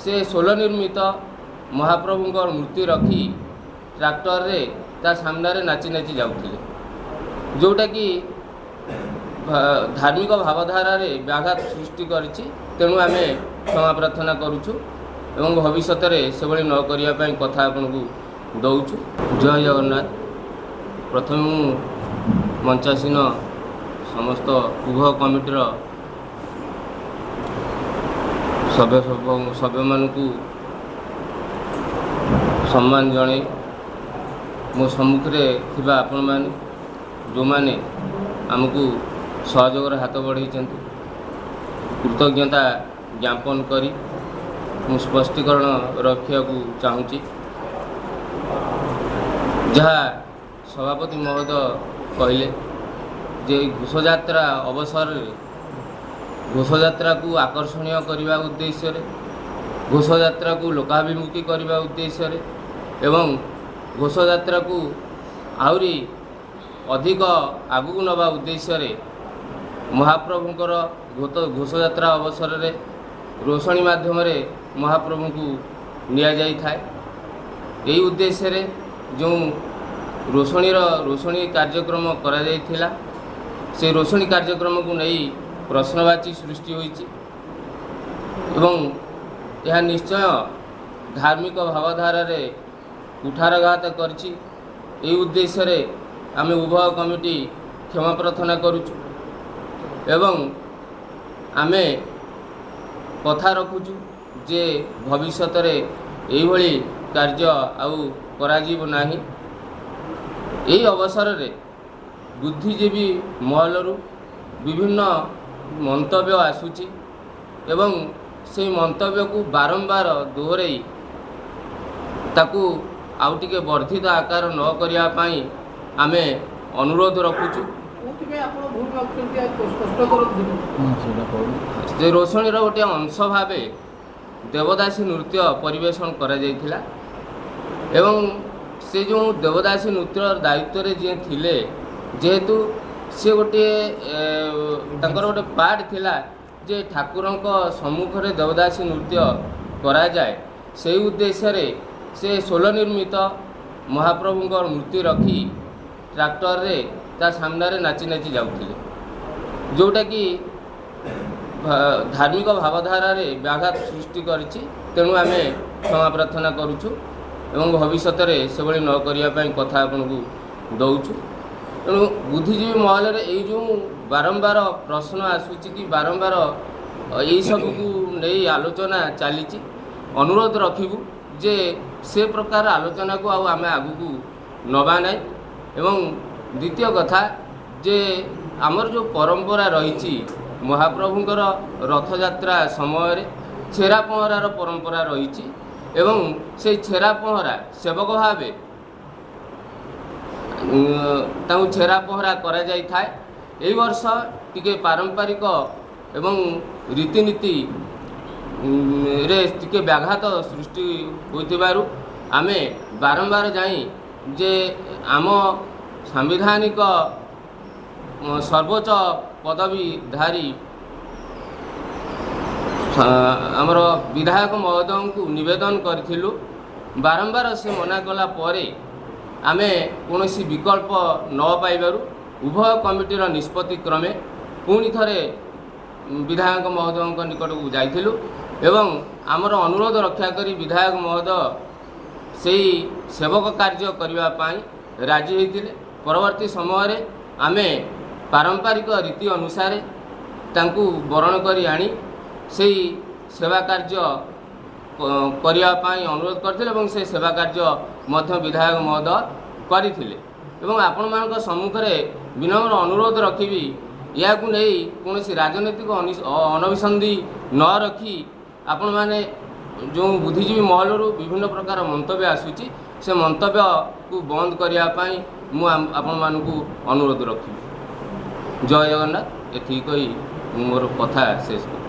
से 16 निर्मित महाप्रभुंकर मूर्ति रखी ट्रैक्टर रे ता सामने नाची नाची जाउथिले, जोटा कि धार्मिक भावधारा रे व्याघात सृष्टि करिछि। तेणु आम क्षमा प्रार्थना करुछु एवं भविष्य में से भली न करने कथा आपन को दौचु। जय जगन्नाथ। प्रथम मंचासीन समस्त उभय कमिटर सभ्य मानू सम्मान जणे मो सम्मुखें थिबा आपण माने जो माने आमको सहयोग हाथ बढ़ाई कृतज्ञता ज्ञापन करी मु स्पष्टीकरण रखा चाहूँगी। जहाँ सभापति महोदय कहले जे घोषयात्रा अवसर घोषयात्रा को आकर्षणीय करने उद्देश्य घोषयात्रा को लोकाभिमुखी करने उद्देश्य एवं घोषयात्रा को आहरी अधिक आगू नवा उद्देश्य महाप्रभुंकर घोषयात्रा अवसर रे रोषणी माध्यम महाप्रभु को निया जाई थाए। यही उद्देश्य रे जो रोषणी कार्यक्रम करा जाइथिला से रोषणी कार्यक्रम को नहीं प्रश्नवाची सृष्टि होइछि एवं यह निश्चय धार्मिक भावधारा रे कुठारघात करछि। यही उद्देश्य रे आमे उभय कमिटी क्षमा प्रार्थना करुछु एवं आमे कथा रखुछु जे भविष्य रे एही भली कार्य आउ कराजिबो नाही। यही अवसर रे बुद्धिजीवी महलरू विभिन्न मंतव्य आसुची एवं से मंतव्य को बारंबार दोहराई ताकू आउ टिके वर्धित आकार न करिया पाई आमे अनुरोध रखुछु। रोषणीर गोटे अंश भाव देवदासी नृत्य परिवेशन करा जाइथिला एवं से जो देवदासी नृत्य दायित्व रे जे थिले जेहेतु से गोटे तांकर गोटे पार्ट थिला जे ठाकुरंक सम्मुख रे देवदासी नृत्य करा जाए से उद्देश्य रे से 16 निर्मित महाप्रभुंकर मूर्ति रखी ट्रैक्टर रे ता सामने नाची नाची जाउथिले, जोटा कि धार्मिक भावधारा रे व्याघात सृष्टि करिछि। तेणु आम क्षमा प्रार्थना करुछु एवं भविष्य में से भली न करने कथा आपन को दौचु। तेणु बुद्धिजीवी महल रे यही जो बारंबार प्रश्न आसूची कि बारंबार यही सब को नहीं आलोचना चली अनुरोध रखिबू जे से प्रकार आलोचना को आम आगू नवा ना। एवं द्वितीय कथा जे आमर जो परंपरा रही महाप्रभुंकर रथयात्रा समय छेरा पहरार परंपरा रही एवं से छेरा पहरा सेवक भावे ताऊ छेरा पहरा करा जाई थाए। एई वर्ष टिके पारंपरिक एवं रीतिनीति रे टिके व्याघात सृष्टि होइतिबारु आमे बारंबार जाई जे आम सांविधानिक सर्वोच्च पदवीधारी आमर विधायक महोदय को निवेदन करूँ बारंबार से मना कला परे आमे कौनसी विकल्प न पाइबारु उभय कमिटीर निष्पत्ति क्रमे पुणी थरे विधायक महोदय निकट को जाइथिलु एवं आमर अनुरोध रक्षा करी विधायक महोदय से सेवक कार्य करने पाई राजी होते। परवर्ती समय आमे पारंपरिक रीति अनुसार तांकु वरण करी आनी से सेवा कार्य करने अनुरोध करते से सेवा कार्य मध्य विधायक महोदय करथिले एवं आपण मान सम्मुख में विनम्र अनुरोध रखी या कौन राजनैतिक अनभिसंधि न रखी आपण माने जो बुद्धिजीवी महलरू विभिन्न प्रकार मंतव्य आसूची से मंतव्य को बंद करने मु आपण मानकु अनुरोध रखी। जय जगन्नाथ। एथि कही मोर कथा शेष।